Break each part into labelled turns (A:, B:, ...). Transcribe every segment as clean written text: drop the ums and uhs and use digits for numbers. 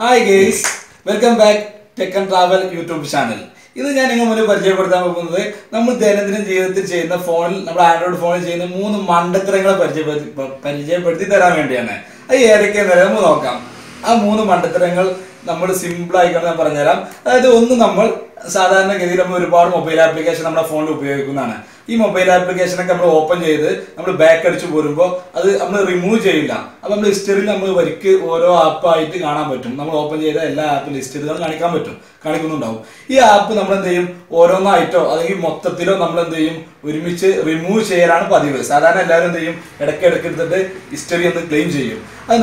A: Hi guys, welcome back Tech and Travel YouTube channel. ഇത് ഞാൻ നിങ്ങൾ മുന്നേ പരിചയപ്പെടുത്താൻ പോകുന്നത് നമ്മൾ ദൈനംദിന ജീവിതത്തിൽ ചെയ്യുന്ന ഫോണിൽ നമ്മുടെ ആൻഡ്രോയിഡ് ഫോണിൽ ചെയ്യുന്ന മൂന്ന് മണ്ടത്തരങ്ങളെ പരിചയപ്പെടുത്തി തരാൻ വേണ്ടിയാണ്. അത് ഏതൊക്കെയെന്ന് നമുക്ക് നോക്കാം. ആ മൂന്ന് മണ്ടത്തരങ്ങൾ നമ്മൾ സിമ്പിൾ ആയിക്കൊണ്ട് ഞാൻ പറഞ്ഞുതരാം. അതായത് ഒന്ന്, നമ്മൾ സാധാരണഗതിയിൽ നമ്മൾ ഒരുപാട് മൊബൈൽ ആപ്ലിക്കേഷൻ നമ്മുടെ ഫോണിൽ ഉപയോഗിക്കുന്നതാണ്. ഈ മൊബൈൽ ആപ്ലിക്കേഷനൊക്കെ നമ്മൾ ഓപ്പൺ ചെയ്ത് നമ്മൾ ബാക്ക് അടിച്ച് പോരുമ്പോൾ അത് നമ്മൾ റിമൂവ് ചെയ്യില്ല. അപ്പോൾ നമ്മൾ ഹിസ്റ്ററിയിൽ നമ്മൾ വരിക്ക് ഓരോ ആപ്പായിട്ട് കാണാൻ പറ്റും. നമ്മൾ ഓപ്പൺ ചെയ്ത എല്ലാ ആപ്പ് ലിസ്റ്റുകൾ കാണിക്കുന്നുണ്ടാവും. ഈ ആപ്പ് നമ്മൾ എന്ത് ചെയ്യും, ഓരോന്നായിട്ടോ അല്ലെങ്കിൽ മൊത്തത്തിലോ നമ്മൾ എന്ത് ചെയ്യും, ഒരുമിച്ച് റിമൂവ് ചെയ്യാനാണ് പതിവ്. സാധാരണ എല്ലാവരും എന്ത് ചെയ്യും, ഇടയ്ക്ക് എടുത്തിട്ട് ഹിസ്റ്ററി ഒന്ന് ക്ലെയിം ചെയ്യും. അത്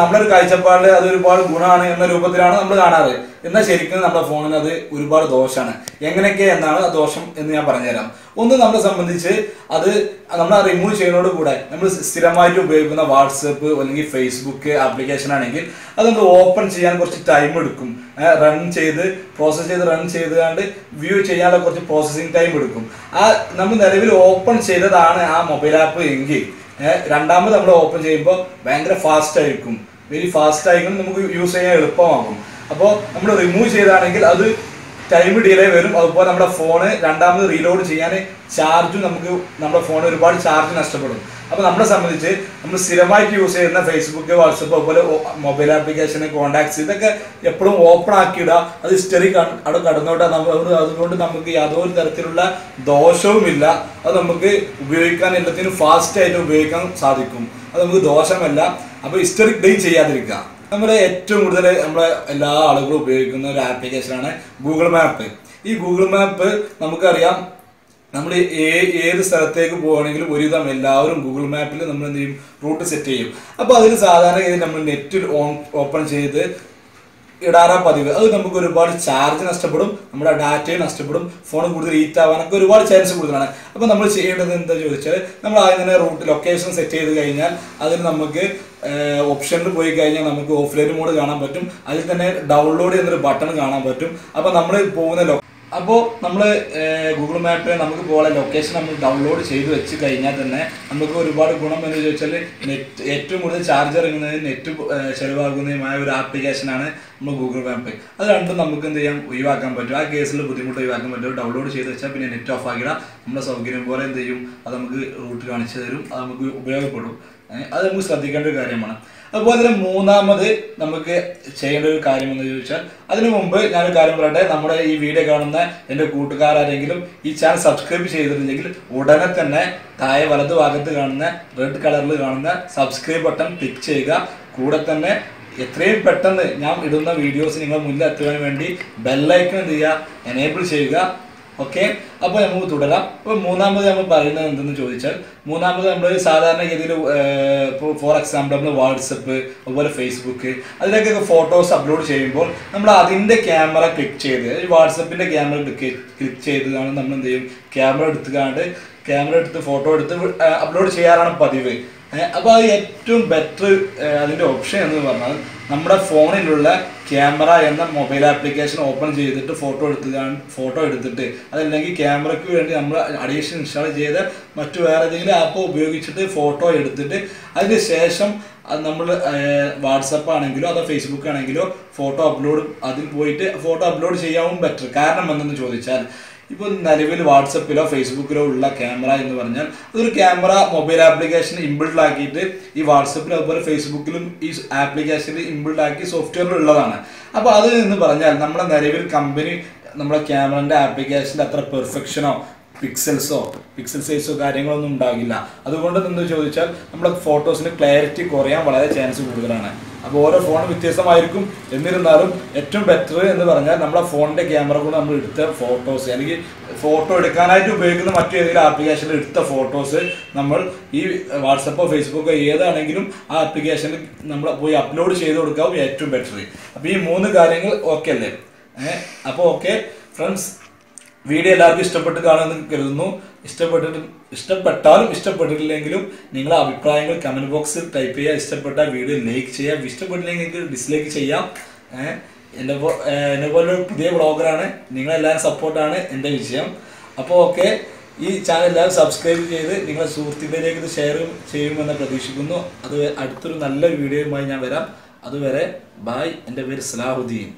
A: നമ്മളൊരു കാഴ്ചപ്പാടിൽ അത് ഒരുപാട് ഗുണമാണ് എന്ന രൂപത്തിലാണ് നമ്മൾ കാണാറ്. എന്നാൽ ശരിക്കും നമ്മുടെ ഫോണിന് അത് ഒരുപാട് ദോഷമാണ്. എങ്ങനെയൊക്കെ എന്നാണ് ആ ദോഷം എന്ന് ഞാൻ പറഞ്ഞുതരാം. ഒന്ന്, നമ്മളെ സംബന്ധിച്ച് അത് നമ്മൾ റിമൂവ് ചെയ്യുന്നതോട് കൂടെ നമ്മൾ സ്ഥിരമായിട്ട് ഉപയോഗിക്കുന്ന വാട്സപ്പ് അല്ലെങ്കിൽ ഫേസ്ബുക്ക് ആപ്ലിക്കേഷൻ ആണെങ്കിൽ അത് നമ്മൾ ഓപ്പൺ ചെയ്യാൻ കുറച്ച് ടൈം എടുക്കും. പ്രോസസ് ചെയ്തുകൊണ്ട് വ്യൂ ചെയ്യാനുള്ള കുറച്ച് പ്രോസസ്സിങ് ടൈം എടുക്കും. ആ നമ്മൾ നിലവിൽ ഓപ്പൺ ചെയ്തതാണ് ആ മൊബൈൽ ആപ്പ് എങ്കിൽ രണ്ടാമത് നമ്മൾ ഓപ്പൺ ചെയ്യുമ്പോൾ ഭയങ്കര ഫാസ്റ്റ് ആയിരിക്കും. വെരി ഫാസ്റ്റ് ആയിരിക്കും, നമുക്ക് യൂസ് ചെയ്യാൻ എളുപ്പമാകും. അപ്പോൾ നമ്മൾ റിമൂവ് ചെയ്താണെങ്കിൽ അത് ടൈം ഡിലേ വരും. അതുപോലെ നമ്മുടെ ഫോണ് രണ്ടാമത് റീലോഡ് ചെയ്യാൻ ചാർജും നമ്മുടെ ഫോൺ ഒരുപാട് ചാർജ് നഷ്ടപ്പെടും. അപ്പോൾ നമ്മളെ സംബന്ധിച്ച് നമ്മൾ സ്ഥിരമായിട്ട് യൂസ് ചെയ്യുന്ന ഫേസ്ബുക്ക്, വാട്സപ്പ്, അതുപോലെ മൊബൈൽ ആപ്ലിക്കേഷൻ, കോൺടാക്ട്സ് ഇതൊക്കെ എപ്പോഴും ഓപ്പൺ ആക്കിയിടുക. അത് ഹിസ്റ്ററി അവിടെ കടന്നോട്ടെ. അതുകൊണ്ട് നമുക്ക് യാതൊരു തരത്തിലുള്ള ദോഷവുമില്ല. അത് നമുക്ക് ഉപയോഗിക്കാൻ എല്ലാത്തിനും ഫാസ്റ്റ് ആയിട്ട് ഉപയോഗിക്കാൻ സാധിക്കും. അത് നമുക്ക് ദോഷമല്ല. അപ്പോൾ ഹിസ്റ്ററി ക്ലീൻ ചെയ്യാതിരിക്കുക. നമ്മുടെ ഏറ്റവും കൂടുതൽ നമ്മളെ എല്ലാ ആളുകളും ഉപയോഗിക്കുന്ന ഒരു ആപ്ലിക്കേഷനാണ് ഗൂഗിൾ മാപ്പ്. ഈ ഗൂഗിൾ മാപ്പ് നമുക്കറിയാം, നമ്മൾ ഏത് സ്ഥലത്തേക്ക് പോവുകയാണെങ്കിലും ഒരുവിധം എല്ലാവരും ഗൂഗിൾ മാപ്പിൽ നമ്മൾ എന്ത് ചെയ്യും, റൂട്ട് സെറ്റ് ചെയ്യും. അപ്പോൾ അതിൽ സാധാരണഗതി നമ്മൾ നെറ്റിൽ ഓപ്പൺ ചെയ്ത് ഇടാറാ പതിവ്. അത് നമുക്ക് ഒരുപാട് ചാർജ് നഷ്ടപ്പെടും, നമ്മുടെ ഡാറ്റയും നഷ്ടപ്പെടും, ഫോൺ കൂടുതൽ ഹീറ്റ് ആവാനൊക്കെ ഒരുപാട് ചാൻസ് കൂടുതലാണ്. അപ്പോൾ നമ്മൾ ചെയ്യേണ്ടത് എന്താ ചോദിച്ചാൽ, നമ്മൾ ആദ്യം തന്നെ റൂട്ട് ലൊക്കേഷൻ സെറ്റ് ചെയ്ത് കഴിഞ്ഞാൽ അതിൽ നമുക്ക് ഓപ്ഷനിൽ പോയി കഴിഞ്ഞാൽ നമുക്ക് ഓഫ്ലൈൻ മോഡ് കാണാൻ പറ്റും. അതിൽ തന്നെ ഡൗൺലോഡ് ചെയ്യുന്നൊരു ബട്ടൺ കാണാൻ പറ്റും. അപ്പോൾ നമ്മൾ പോകുന്ന നമ്മൾ ഗൂഗിൾ മാപ്പിൽ നമുക്ക് പോലെ ലൊക്കേഷൻ നമ്മൾ ഡൗൺലോഡ് ചെയ്ത് വെച്ച് കഴിഞ്ഞാൽ തന്നെ നമുക്ക് ഒരുപാട് ഗുണം എന്ന് ചോദിച്ചാൽ ഏറ്റവും കൂടുതൽ ചാർജ് ഇറങ്ങുന്നതിന് നെറ്റ് ചിലവാകുന്നതുമായ ഒരു ആപ്ലിക്കേഷനാണ് നമ്മൾ ഗൂഗിൾ മാപ്പ്. അത് രണ്ടും നമുക്ക് എന്ത് ചെയ്യാം, ഒഴിവാക്കാൻ പറ്റും. ആ കേസിൽ ബുദ്ധിമുട്ട് ഒഴിവാക്കാൻ പറ്റും. ഡൗൺലോഡ് ചെയ്ത് വെച്ചാൽ പിന്നെ നെറ്റ് ഓഫ് ആക്കിയിടാം. നമ്മുടെ സൗകര്യം പോലെ എന്ത് ചെയ്യും, അത് നമുക്ക് റൂട്ട് കാണിച്ചു തരും. അത് നമുക്ക് ഉപയോഗപ്പെടും. അത് നമുക്ക് ശ്രദ്ധിക്കേണ്ട ഒരു കാര്യമാണ്. അതുപോലെ തന്നെ മൂന്നാമത് നമുക്ക് ചെയ്യേണ്ട ഒരു കാര്യം എന്ന് ചോദിച്ചാൽ, അതിനു മുമ്പ് ഞാനൊരു കാര്യം പറയട്ടെ. നമ്മുടെ ഈ വീഡിയോ കാണുന്ന എൻ്റെ കൂട്ടുകാരെങ്കിലും ഈ ചാനൽ സബ്സ്ക്രൈബ് ചെയ്തിട്ടില്ലെങ്കിൽ ഉടനെ തന്നെ താഴെ വലതു ഭാഗത്ത് കാണുന്ന റെഡ് കളറിൽ കാണുന്ന സബ്സ്ക്രൈബ് ബട്ടൺ ക്ലിക്ക് ചെയ്യുക. കൂടെ തന്നെ എത്രയും പെട്ടെന്ന് ഞാൻ ഇടുന്ന വീഡിയോസ് നിങ്ങളുടെ മുന്നിൽ എത്തുവാൻ വേണ്ടി ബെല്ലൈക്കൺ എന്ത് ചെയ്യുക, എനേബിൾ ചെയ്യുക. ഓക്കെ, അപ്പോൾ നമുക്ക് തുടരാം. അപ്പോൾ മൂന്നാമത് നമ്മൾ പറയുന്നത് എന്തെന്ന് ചോദിച്ചാൽ, മൂന്നാമത് നമ്മൾ സാധാരണഗതിയിൽ ഇപ്പോൾ ഫോർ എക്സാമ്പിൾ നമ്മൾ വാട്സപ്പ്, അതുപോലെ ഫേസ്ബുക്ക് അതിലേക്കൊക്കെ ഫോട്ടോസ് അപ്ലോഡ് ചെയ്യുമ്പോൾ നമ്മൾ അതിൻ്റെ ക്യാമറ ക്ലിക്ക് ചെയ്ത്, വാട്സപ്പിൻ്റെ ക്യാമറ ക്ലിക്ക് ചെയ്തതാണ് നമ്മൾ എന്ത് ചെയ്യും, ക്യാമറ എടുത്ത് ഫോട്ടോ എടുത്ത് അപ്ലോഡ് ചെയ്യാറാണ് പതിവ്. അപ്പോൾ അത് ഏറ്റവും ബെറ്റർ അതിൻ്റെ ഓപ്ഷൻ എന്ന് പറഞ്ഞാൽ നമ്മുടെ ഫോണിലുള്ള ക്യാമറ എന്ന മൊബൈൽ ആപ്ലിക്കേഷൻ ഓപ്പൺ ചെയ്തിട്ട് ഫോട്ടോ എടുത്തിട്ട് അതല്ലെങ്കിൽ ക്യാമറയ്ക്ക് വേണ്ടി നമ്മൾ അഡീഷണൽ ഇൻസ്റ്റാൾ ചെയ്ത മറ്റു വേറെ ഏതെങ്കിലും ആപ്പ് ഉപയോഗിച്ചിട്ട് ഫോട്ടോ എടുത്തിട്ട് അതിന് ശേഷം നമ്മൾ വാട്സപ്പ് ആണെങ്കിലോ അതോ ഫേസ്ബുക്ക് ആണെങ്കിലോ അതിൽ പോയിട്ട് ഫോട്ടോ അപ്ലോഡ് ചെയ്യാവും ബെറ്റർ. കാരണം എന്തെന്ന് ചോദിച്ചാൽ, ഇപ്പോൾ നിലവിൽ വാട്സപ്പിലോ ഫേസ്ബുക്കിലോ ഉള്ള ക്യാമറ എന്ന് പറഞ്ഞാൽ അതൊരു ക്യാമറ മൊബൈൽ ആപ്ലിക്കേഷൻ ഇൻബിൾഡ് ആക്കിയിട്ട് ഈ വാട്സപ്പിലും അതുപോലെ ഫേസ്ബുക്കിലും ഈ ആപ്ലിക്കേഷനിൽ ഇൻബിൾഡ് ആക്കി സോഫ്റ്റ്വെയറിൽ ഉള്ളതാണ്. അപ്പോൾ അത് എന്ന് പറഞ്ഞാൽ നമ്മുടെ നിലവിൽ കമ്പനി നമ്മുടെ ക്യാമറൻ്റെ ആപ്ലിക്കേഷൻ്റെ അത്ര പെർഫെക്ഷനോ പിക്സൽ സൈസോ കാര്യങ്ങളൊന്നും ഉണ്ടാകില്ല. അതുകൊണ്ട് എന്ന് ചോദിച്ചാൽ നമ്മുടെ ഫോട്ടോസിന് ക്ലാരിറ്റി കുറയാൻ വളരെ ചാൻസ് കൂടുതലാണ്. അപ്പോൾ ഓരോ ഫോൺ വ്യത്യസ്തമായിരിക്കും. എന്നിരുന്നാലും ഏറ്റവും ബെറ്റർ എന്ന് പറഞ്ഞാൽ നമ്മുടെ ഫോണിൻ്റെ ക്യാമറ കൊണ്ട് നമ്മൾ എടുത്ത ഫോട്ടോസ് അല്ലെങ്കിൽ ഫോട്ടോ എടുക്കാനായിട്ട് ഉപയോഗിക്കുന്ന മറ്റു ഏതെങ്കിലും ആപ്ലിക്കേഷനിൽ എടുത്ത ഫോട്ടോസ് നമ്മൾ ഈ വാട്സപ്പോ ഫേസ്ബുക്കോ ഏതാണെങ്കിലും ആ ആപ്ലിക്കേഷനിൽ നമ്മൾ പോയി അപ്ലോഡ് ചെയ്ത് കൊടുക്കാവും ഏറ്റവും ബെറ്റർ. അപ്പോൾ ഈ മൂന്ന് കാര്യങ്ങൾ ഓക്കെ അല്ലേ? അപ്പോൾ ഓക്കെ ഫ്രണ്ട്സ്, വീഡിയോ എല്ലാവർക്കും ഇഷ്ടപ്പെട്ട് കാണുമെന്ന് കരുതുന്നു. ഇഷ്ടപ്പെട്ടാലും ഇഷ്ടപ്പെട്ടിട്ടില്ലെങ്കിലും നിങ്ങളുടെ അഭിപ്രായങ്ങൾ കമൻറ്റ് ബോക്സിൽ ടൈപ്പ് ചെയ്യുക. ഇഷ്ടപ്പെട്ട വീഡിയോ ലൈക്ക് ചെയ്യുക, ഇഷ്ടപ്പെട്ടില്ലെങ്കിൽ നിങ്ങൾക്ക് ഡിസ്ലൈക്ക് ചെയ്യാം. എന്നെ പോലൊരു പുതിയ വ്ളോഗറാണ്, നിങ്ങളെല്ലാവരും സപ്പോർട്ടാണ് എൻ്റെ വിജയം. അപ്പോൾ ഓക്കെ, ഈ ചാനൽ എല്ലാവരും സബ്സ്ക്രൈബ് ചെയ്ത് നിങ്ങളുടെ സുഹൃത്തുക്കളിലേക്ക് ഇത് ഷെയർ ചെയ്യുമെന്ന് പ്രതീക്ഷിക്കുന്നു. അത് അടുത്തൊരു നല്ല വീഡിയോയുമായി ഞാൻ വരാം. അതുവരെ ബായ്. എൻ്റെ പേര് സലാഹുദ്ദീൻ.